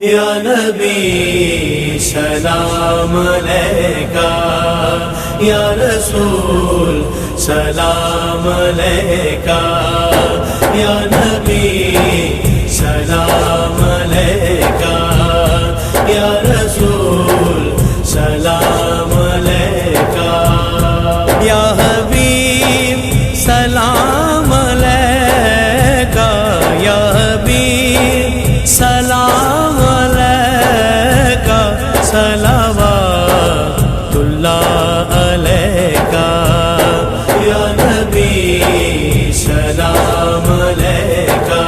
یا نبی سلام علیکہ، یا رسول سلام علیکہ، یا نبی سلام علیکہ، یا رسول سلام علیکہ، یا حبیب سلام علیکہ، یا حبیب سلام صلوات اللہ علیکہ، یا نبی سلام علیکہ،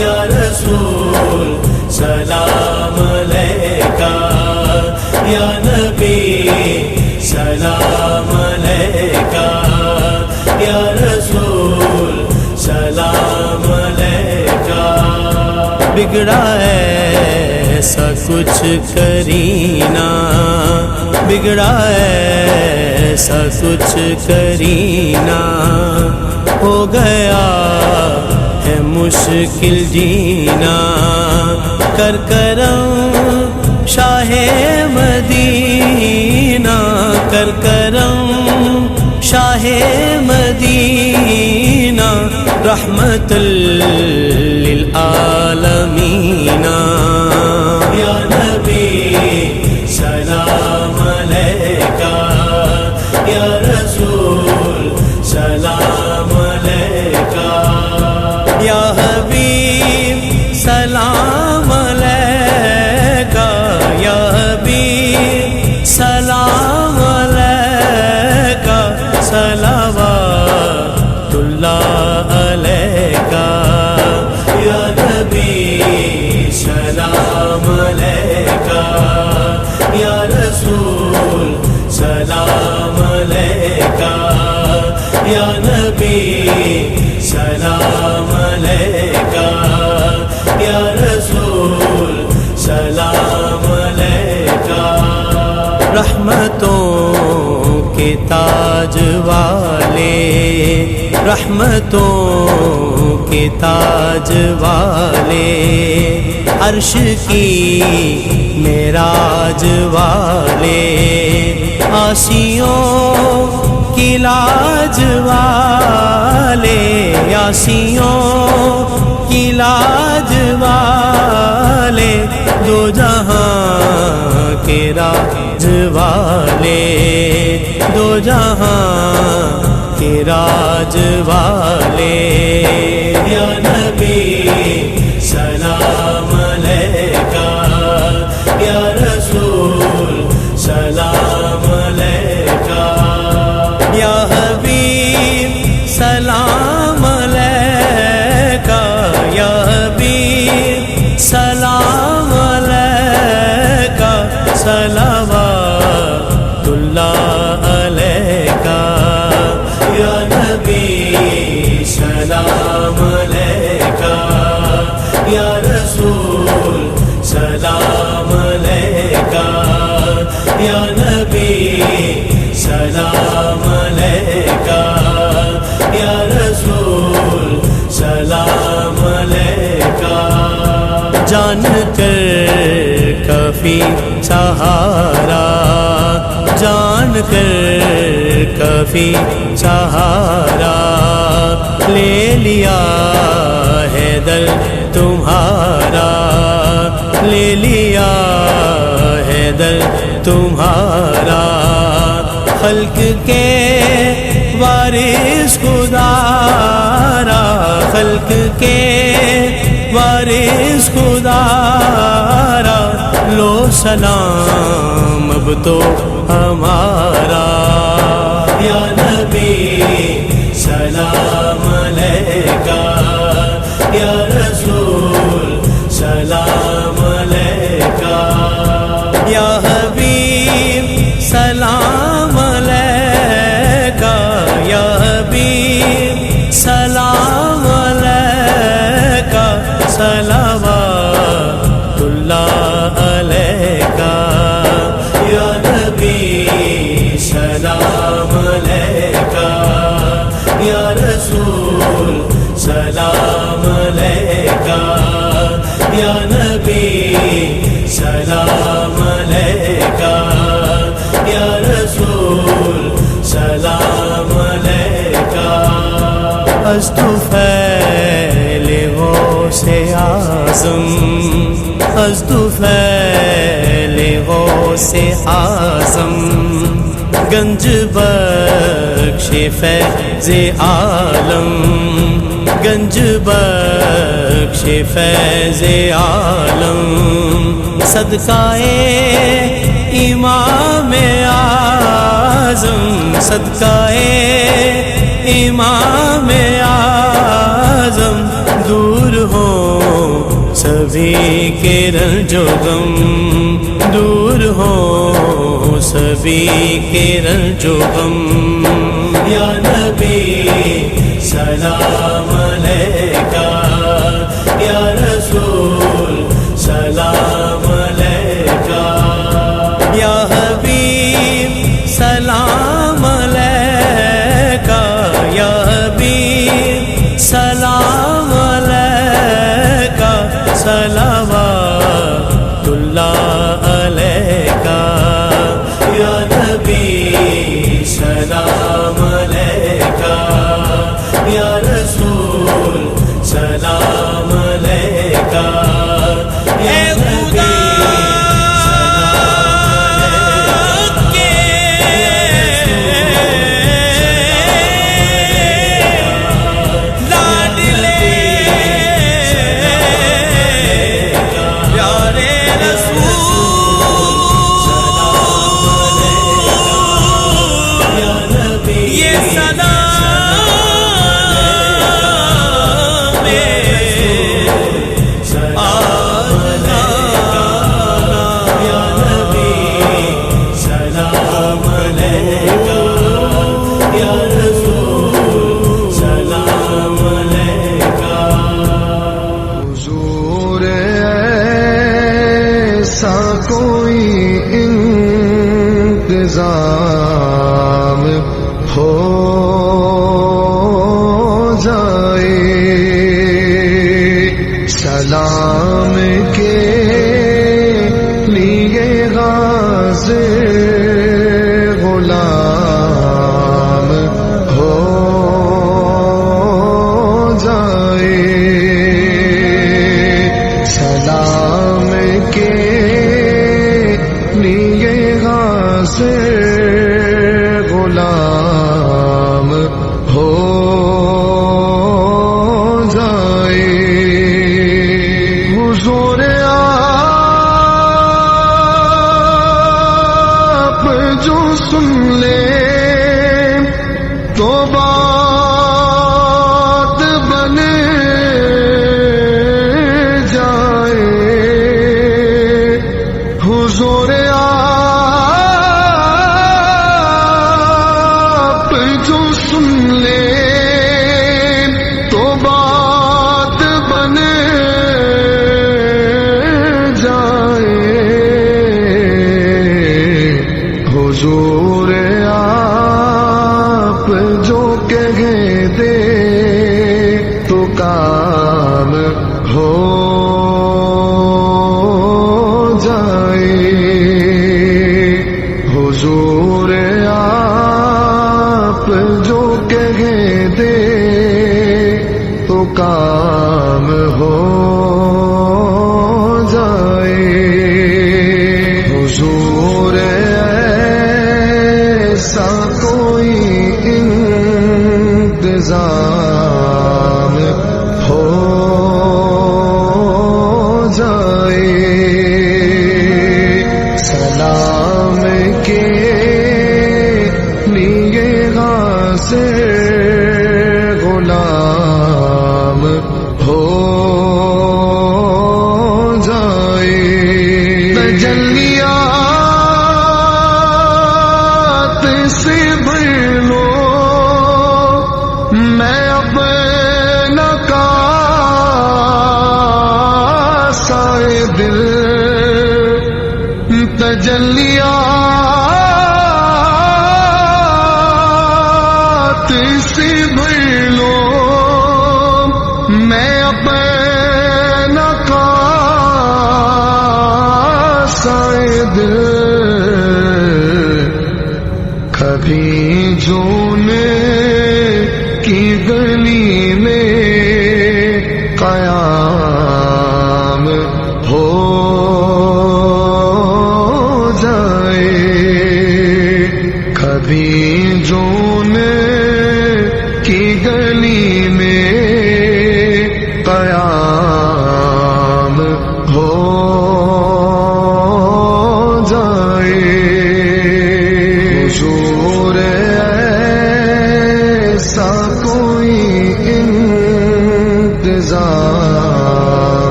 یا رسول سلام علیکہ، یا نبی سلام علیکہ، یا رسول سلام علیکہ۔ بگڑا ایسا کچھ کرینا، بگڑا ایسا کچھ کرینا، ہو گیا ہے مشکل جینا، کر کرم شاہ مدینہ، کر کرم شاہ مدینہ، رحمت للعالمین۔ یا نبی سلام علیکہ، یا رسول سلام علیکہ، یا حبیب سلام علیکہ، یا حبیب سلام علیکہ، صلوات اللہ علیکہ، یا نبی سلام علیکہ، یا رسول سلام علیکہ، یا نبی سلام علیکہ، یا رسول سلام علیکہ۔ رحمتوں کے تاج والے، رحمتوں کے تاج والے، عرش کی معراج والے، عاصیوں کی لاج والے، عاصیوں کی لاج والے، دو جہاں کے راج والے، دو جہاں کے راج والے۔ یا نبی سلام علیکہ، یا رسول سلام علیکہ، یا حبیب سلام علیکہ، یا حبیب سلام علیکہ، صلوات اللہ علیکہ، یا نبی سلام علیکہ، یا رسول سلام علیکہ، یا نبی سلام علیکہ، یا رسول سلام علیکہ۔ جان کر کافی سہارا، جان کر کافی سہارا، لے لیا ہے در تمہارا، لے لیا ہے در تمہارا، خلق کے وارث خدارا، خلق کے وارث خدارا، لو سلام اب تو ہمارا۔ یا نبی سلام علیکہ، یا رسول سلام علیکہ، یا حبیب سلام علیکہ، یا حبیب سلام علیکہ، صلوات اللہ علیکہ، یا نبی سلام علیکہ، یا رسول سلام علیکہ، یا نبی از طفیل غوث اعظم از طفیل غوث اعظم گنج بخش فیض عالم گنج بخش فیض عالم صدقہ امام اعظم صدقہ امام اعظم دور ہو سبھی کے رنج و غم دور ہو سبھی کے رنج و غم یا نبی سلام علیکہ یا رسول سلام علیکہ یا حبیب سلام علیکہ یا حبیب سلام علیکہ صلوات اللہ علیکہ یا نبی سلام علیکہ یا رسول سلام علیکہ اے خدا کے لاڈلے پیارے رسول یہ سلام انتظام ہو جائے سلام کے لیے حاضر غلام ہو جائے سلام کے لیے حاضر غلام ہو جائے حضور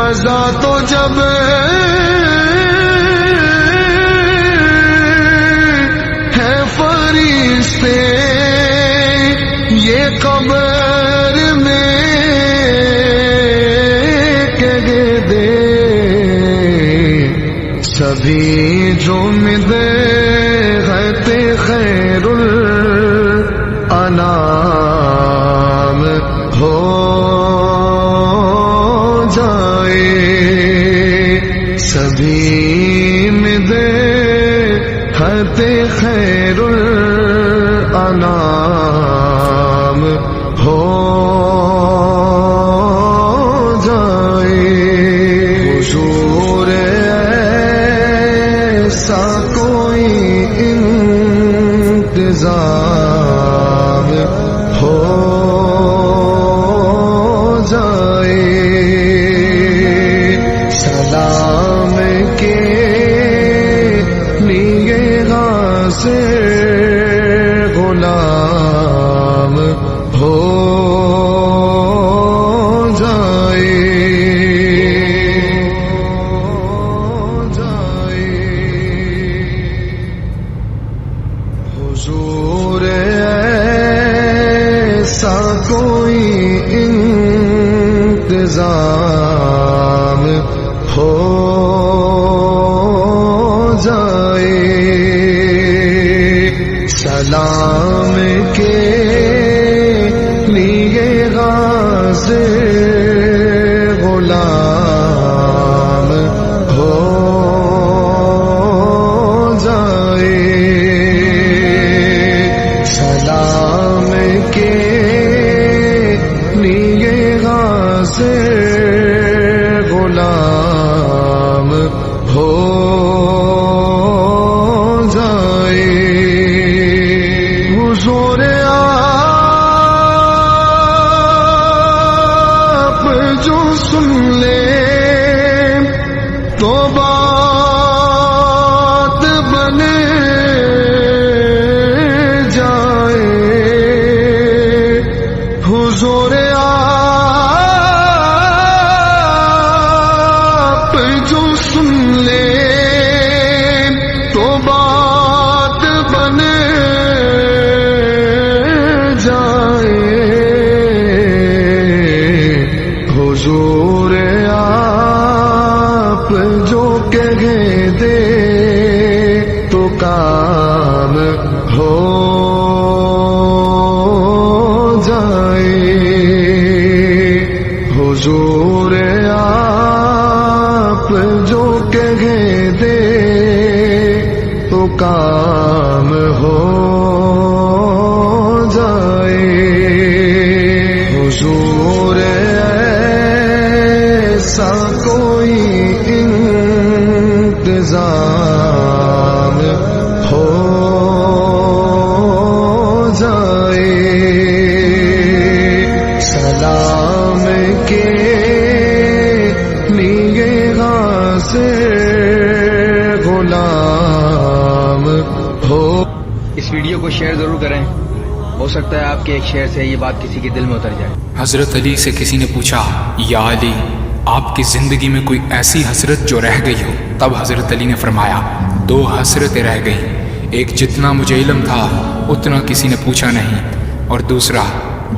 رضا تو جب ہے فرشتے یہ قبر میں کہہ دے سبھی جو مدے غیتے خیر الانام ہو جائے سبھی مدے غیتے خیر الانام ہو جائے حضور ایسا کوئی انتظام ہو جائے سلام کے لیے غازر غلام ہو حضور ایسا کوئی انتظام ہو جائے سلام کے لیے غازر غلام ہو جائے سلام کے لیے غازر غلام ہو جائے حضور آپ جو سن لے تو بات بنے جائے حضور آپ جو سن لے تو بات بنے جائے حضور آپ جو کہہ دے تو کام ہو جائے حضور آپ جو کہہ دے تو کام ہو جائے حضور ایسا کوئی انتظام ہو جائے سلام کے لیے غازر غلام ہو. اس ویڈیو کو شیئر ضرور کریں، ہو سکتا ہے آپ کے ایک شیئر سے یہ بات کسی کے دل میں اتر جائے. حضرت علی سے کسی نے پوچھا یا علی آپ کی زندگی میں کوئی ایسی حسرت جو رہ گئی ہو؟ تب حضرت علی نے فرمایا 2 حسرتیں رہ گئیں، ایک جتنا مجھے علم تھا اتنا کسی نے پوچھا نہیں، اور دوسرا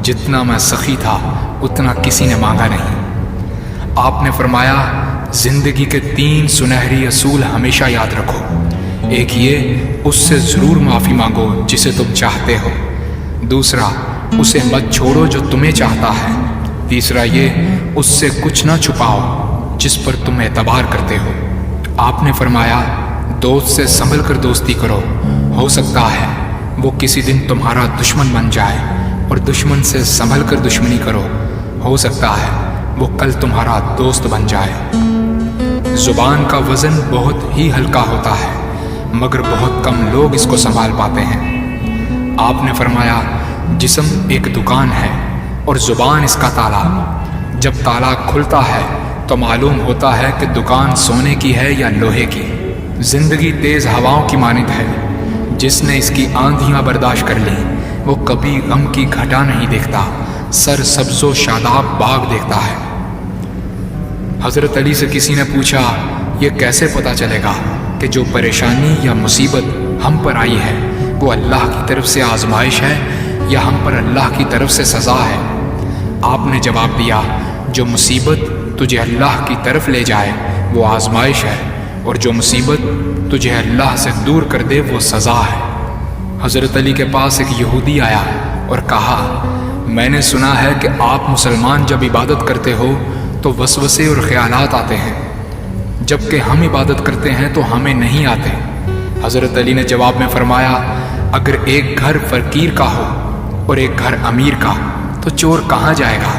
جتنا میں سخی تھا اتنا کسی نے مانگا نہیں. آپ نے فرمایا زندگی کے 3 سنہری اصول ہمیشہ یاد رکھو. ایک یہ اس سے ضرور معافی مانگو جسے تم چاہتے ہو، دوسرا اسے مت چھوڑو جو تمہیں چاہتا ہے، تیسرا یہ اس سے کچھ نہ چھپاؤ جس پر تم اعتبار کرتے ہو. آپ نے فرمایا دوست سے سنبھل کر دوستی کرو، ہو سکتا ہے وہ کسی دن تمہارا دشمن بن جائے، اور دشمن سے سنبھل کر دشمنی کرو، ہو سکتا ہے وہ کل تمہارا دوست بن جائے. زبان کا وزن بہت ہی ہلکا ہوتا ہے مگر بہت کم لوگ اس کو سنبھال پاتے ہیں. آپ نے فرمایا جسم ایک دکان ہے اور زبان اس کا تالا. جب تالا کھلتا ہے تو معلوم ہوتا ہے کہ دکان سونے کی ہے یا لوہے کی. زندگی تیز ہواؤں کی مانند ہے، جس نے اس کی آندھیاں برداشت کر لی وہ کبھی غم کی گھٹا نہیں دیکھتا، سر سبز و شاداب باغ دیکھتا ہے. حضرت علی سے کسی نے پوچھا یہ کیسے پتہ چلے گا کہ جو پریشانی یا مصیبت ہم پر آئی ہے وہ اللہ کی طرف سے آزمائش ہے یا ہم پر اللہ کی طرف سے سزا ہے؟ آپ نے جواب دیا جو مصیبت تجھے اللہ کی طرف لے جائے وہ آزمائش ہے اور جو مصیبت تجھے اللہ سے دور کر دے وہ سزا ہے۔ حضرت علی کے پاس ایک یہودی آیا اور کہا میں نے سنا ہے کہ آپ مسلمان جب عبادت کرتے ہو تو وسوسے اور خیالات آتے ہیں جبکہ ہم عبادت کرتے ہیں تو ہمیں نہیں آتے۔ حضرت علی نے جواب میں فرمایا اگر ایک گھر فقیر کا ہو اور ایک گھر امیر کا تو چور کہاں جائے گا؟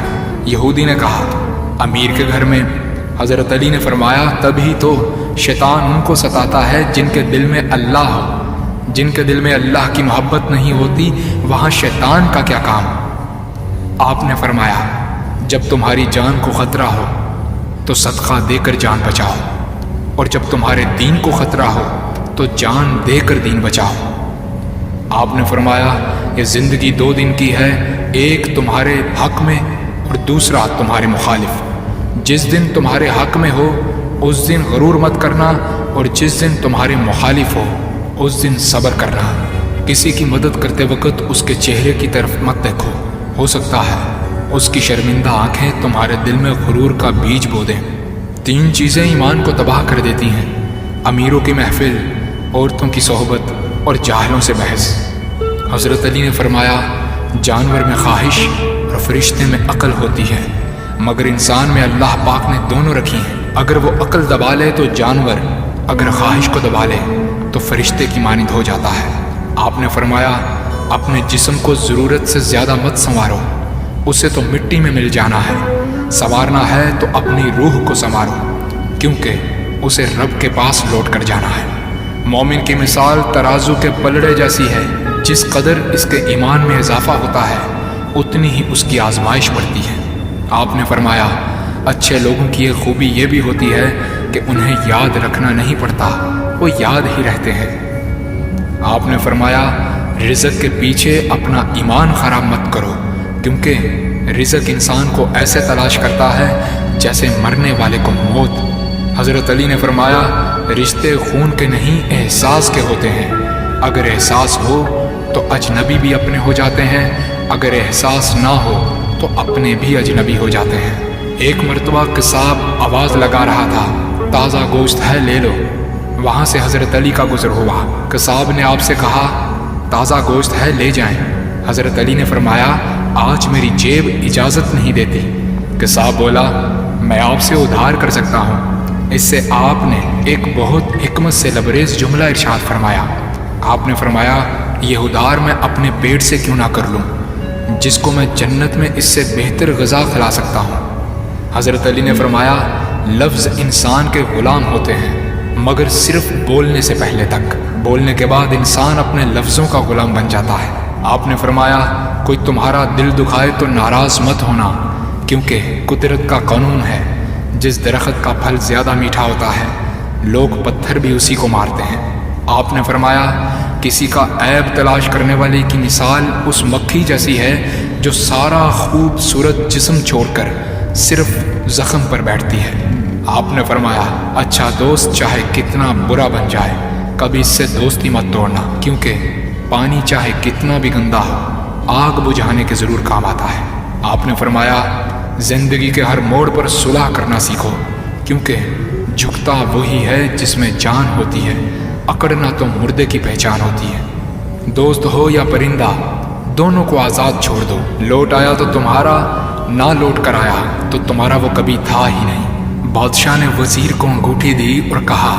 یہودی نے کہا امیر کے گھر میں۔ حضرت علی نے فرمایا تبھی تو شیطان ان کو ستاتا ہے جن کے دل میں اللہ ہو، جن کے دل میں اللہ کی محبت نہیں ہوتی وہاں شیطان کا کیا کام؟ آپ نے فرمایا جب تمہاری جان کو خطرہ ہو تو صدقہ دے کر جان بچاؤ اور جب تمہارے دین کو خطرہ ہو تو جان دے کر دین بچاؤ۔ آپ نے فرمایا یہ زندگی 2 دن کی ہے، ایک تمہارے حق میں اور دوسرا تمہارے مخالف۔ جس دن تمہارے حق میں ہو اس دن غرور مت کرنا اور جس دن تمہارے مخالف ہو اس دن صبر کرنا۔ کسی کی مدد کرتے وقت اس کے چہرے کی طرف مت دیکھو، ہو سکتا ہے اس کی شرمندہ آنکھیں تمہارے دل میں غرور کا بیج بو دیں۔ 3 چیزیں ایمان کو تباہ کر دیتی ہیں، امیروں کی محفل، عورتوں کی صحبت اور جاہلوں سے بحث۔ حضرت علی نے فرمایا جانور میں خواہش اور فرشتے میں عقل ہوتی ہے مگر انسان میں اللہ پاک نے دونوں رکھی ہیں۔ اگر وہ عقل دبا لے تو جانور، اگر خواہش کو دبا لے تو فرشتے کی مانند ہو جاتا ہے۔ آپ نے فرمایا اپنے جسم کو ضرورت سے زیادہ مت سنوارو، اسے تو مٹی میں مل جانا ہے، سنوارنا ہے تو اپنی روح کو سنوارو کیونکہ اسے رب کے پاس لوٹ کر جانا ہے۔ مومن کی مثال ترازو کے پلڑے جیسی ہے، جس قدر اس کے ایمان میں اضافہ ہوتا ہے اتنی ہی اس کی آزمائش بڑھتی ہے۔ آپ نے فرمایا اچھے لوگوں کی ایک خوبی یہ بھی ہوتی ہے کہ انہیں یاد رکھنا نہیں پڑتا، وہ یاد ہی رہتے ہیں۔ آپ نے فرمایا رزق کے پیچھے اپنا ایمان خراب مت کرو کیونکہ رزق انسان کو ایسے تلاش کرتا ہے جیسے مرنے والے کو موت۔ حضرت علی نے فرمایا رشتے خون کے نہیں احساس کے ہوتے ہیں، اگر احساس ہو تو اجنبی بھی اپنے ہو جاتے ہیں، اگر احساس نہ ہو تو اپنے بھی اجنبی ہو جاتے ہیں۔ ایک مرتبہ قصاب آواز لگا رہا تھا تازہ گوشت ہے لے لو، وہاں سے حضرت علی کا گزر ہوا۔ قصاب نے آپ سے کہا تازہ گوشت ہے لے جائیں۔ حضرت علی نے فرمایا آج میری جیب اجازت نہیں دیتی۔ قصاب بولا میں آپ سے ادھار کر سکتا ہوں۔ اس سے آپ نے ایک بہت حکمت سے لبریز جملہ ارشاد فرمایا۔ آپ نے فرمایا یہ ادھار میں اپنے پیٹ سے کیوں نہ کر لوں جس کو میں جنت میں اس سے بہتر غذا کھلا سکتا ہوں۔ حضرت علی نے فرمایا لفظ انسان کے غلام ہوتے ہیں مگر صرف بولنے سے پہلے تک، بولنے کے بعد انسان اپنے لفظوں کا غلام بن جاتا ہے۔ آپ نے فرمایا کوئی تمہارا دل دکھائے تو ناراض مت ہونا کیونکہ قدرت کا قانون ہے جس درخت کا پھل زیادہ میٹھا ہوتا ہے لوگ پتھر بھی اسی کو مارتے ہیں۔ آپ نے فرمایا کسی کا عیب تلاش کرنے والے کی مثال اس مکھی جیسی ہے جو سارا خوبصورت جسم چھوڑ کر صرف زخم پر بیٹھتی ہے۔ آپ نے فرمایا اچھا دوست چاہے کتنا برا بن جائے کبھی اس سے دوستی مت توڑنا کیونکہ پانی چاہے کتنا بھی گندا ہو آگ بجھانے کے ضرور کام آتا ہے۔ آپ نے فرمایا زندگی کے ہر موڑ پر صلح کرنا سیکھو کیونکہ جھکتا وہی ہے جس میں جان ہوتی ہے، اکڑنا تو مردے کی پہچان ہوتی ہے۔ دوست ہو یا پرندہ دونوں کو آزاد چھوڑ دو، لوٹ آیا تو تمہارا، نہ لوٹ کر آیا تو تمہارا وہ کبھی تھا ہی نہیں۔ بادشاہ نے وزیر کو انگوٹھی دی اور کہا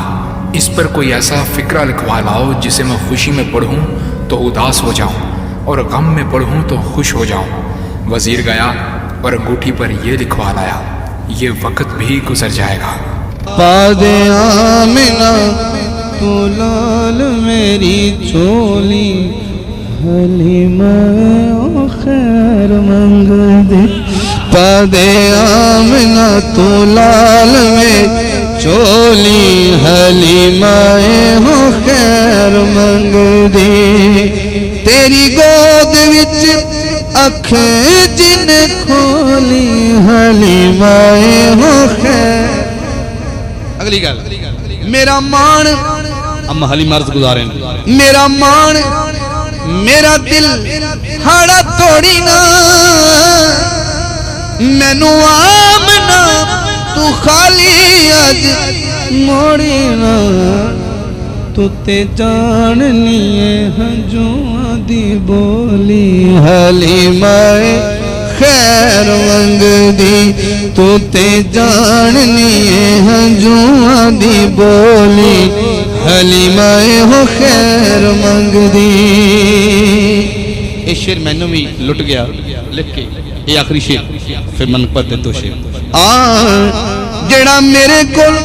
اس پر کوئی ایسا فقرہ لکھوا لاؤ جسے میں خوشی میں پڑھوں تو اداس ہو جاؤں اور غم میں پڑھوں تو خوش ہو جاؤں۔ وزیر گیا اور انگوٹھی پر یہ لکھوا لایا یہ وقت بھی گزر جائے گا۔ پاد آمنہ تو لال میری چولی حلیمہ خیر منگ دے، پاد آمنہ تو لال میری چولی حلیمہ خیر منگ دے، تیری گود وچ اکھیں جن کھولی حلیمہ خیر اگلی گل میرا مان اما حلیم عرض گزارے میرا مان میرا دل ہاڑا توڑی نا مینو آمنا تو خالی اج موڑی نا تو تے جاننی ہے ہنجواں دی بولی حلیمہ خیر منگ دی تو تے جاننی ہے ہنجواں دی بولی حلیمہ ہو خیر منگ دی. یہ شعر میں نے بھی لٹ گیا لکھ کے یہ آخری شعر پھر من پر دے دو شعر جڑا میرے کول